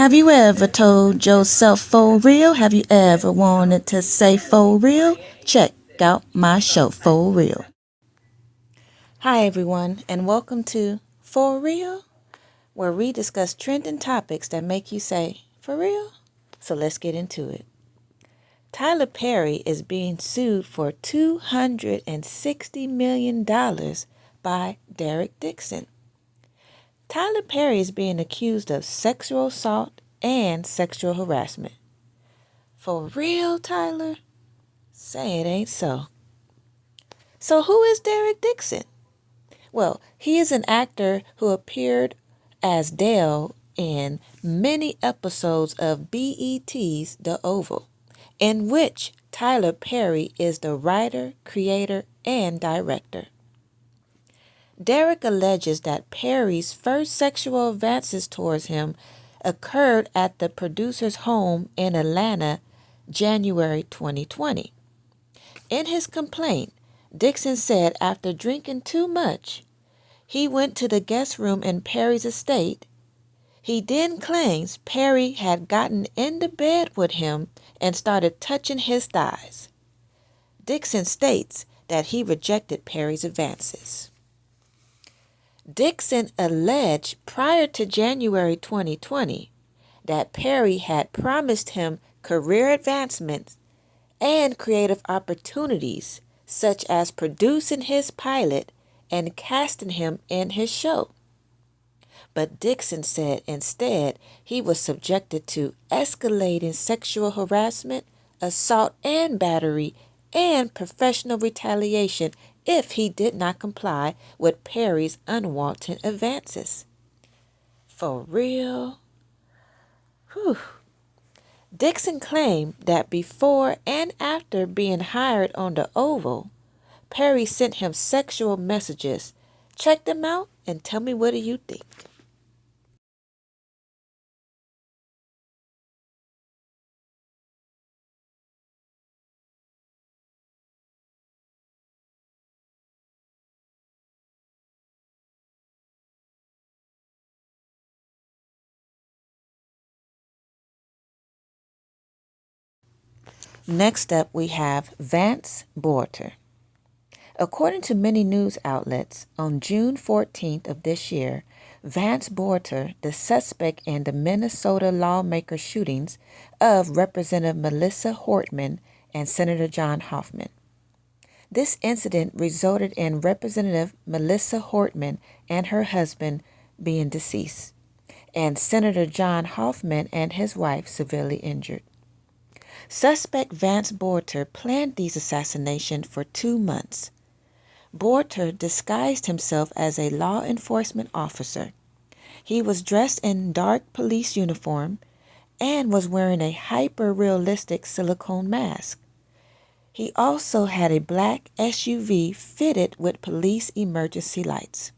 Have you ever told yourself for real? Have you ever wanted to say for real? Check out my show For Real. Hi everyone, and welcome to For Real, where we discuss trending topics that make you say, for real? So let's get into it. Tyler Perry is being sued for $260 million by Derek Dixon. Tyler Perry is being accused of sexual assault and sexual harassment. For real, Tyler? Say it ain't so. So who is Derek Dixon? Well, he is an actor who appeared as Dale in many episodes of BET's The Oval, in which Tyler Perry is the writer, creator, and director. Derek alleges that Perry's first sexual advances towards him occurred at the producer's home in Atlanta, January 2020. In his complaint, Dixon said after drinking too much, he went to the guest room in Perry's estate. He then claims Perry had gotten into bed with him and started touching his thighs. Dixon states that he rejected Perry's advances. Dixon alleged prior to January 2020 that Perry had promised him career advancements and creative opportunities, such as producing his pilot and casting him in his show. But Dixon said instead he was subjected to escalating sexual harassment, assault and battery, and professional retaliation if he did not comply with Perry's unwanted advances. For real? Whew. Dixon claimed that before and after being hired on the Oval, Perry sent him sexual messages. Check them out and tell me what do you think. Next up, we have Vance Borter. According to many news outlets, on June 14th of this year, Vance Borter, the suspect in the Minnesota lawmaker shootings of Representative Melissa Hortman and Senator John Hoffman. This incident resulted in Representative Melissa Hortman and her husband being deceased, and Senator John Hoffman and his wife severely injured. Suspect Vance Borter planned these assassinations for 2 months. Borter disguised himself as a law enforcement officer. He was dressed in dark police uniform and was wearing a hyper-realistic silicone mask. He also had a black SUV fitted with police emergency lights.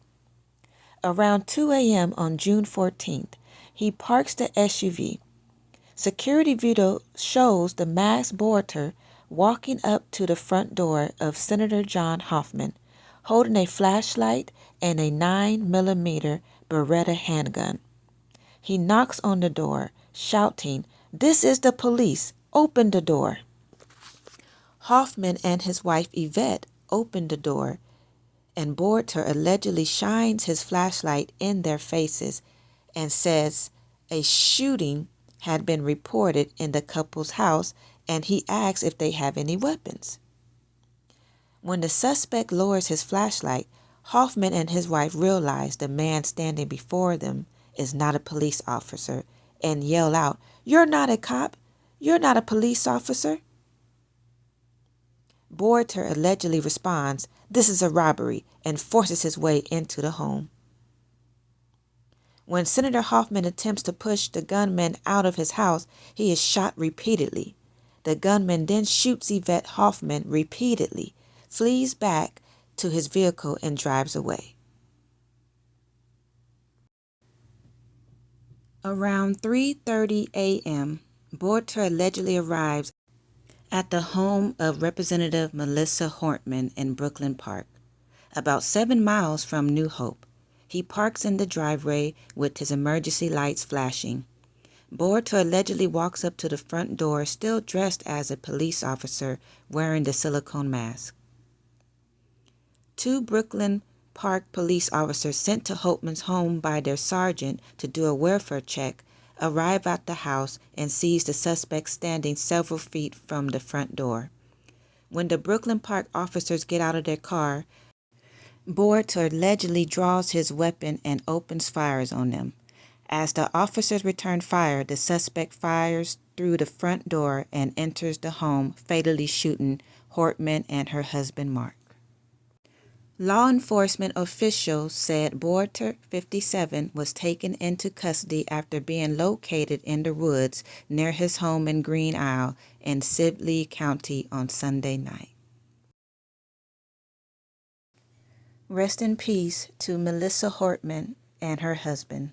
Around 2 a.m. on June 14th, he parks the SUV. Security video shows the masked Borter walking up to the front door of Senator John Hoffman, holding a flashlight and a 9mm Beretta handgun. He knocks on the door, shouting, "This is the police, open the door." Hoffman and his wife Yvette open the door, and Borter allegedly shines his flashlight in their faces and says a shooting had been reported in the couple's house, and he asks if they have any weapons. When the suspect lowers his flashlight, Hoffman and his wife realize the man standing before them is not a police officer and yell out, "You're not a cop. You're not a police officer." Borter allegedly responds, "This is a robbery," and forces his way into the home. When Senator Hoffman attempts to push the gunman out of his house, he is shot repeatedly. The gunman then shoots Yvette Hoffman repeatedly, flees back to his vehicle, and drives away. Around 3:30 a.m., Borter allegedly arrives at the home of Representative Melissa Hortman in Brooklyn Park, about 7 miles from New Hope. He parks in the driveway with his emergency lights flashing. Borter allegedly walks up to the front door still dressed as a police officer wearing the silicone mask. Two Brooklyn Park police officers sent to Holtman's home by their sergeant to do a welfare check arrive at the house and seize the suspect standing several feet from the front door. When the Brooklyn Park officers get out of their car, Borter allegedly draws his weapon and opens fires on them. As the officers return fire, the suspect fires through the front door and enters the home, fatally shooting Hortman and her husband Mark. Law enforcement officials said Borter, 57, was taken into custody after being located in the woods near his home in Green Isle in Sibley County on Sunday night. Rest in peace to Melissa Hortman and her husband.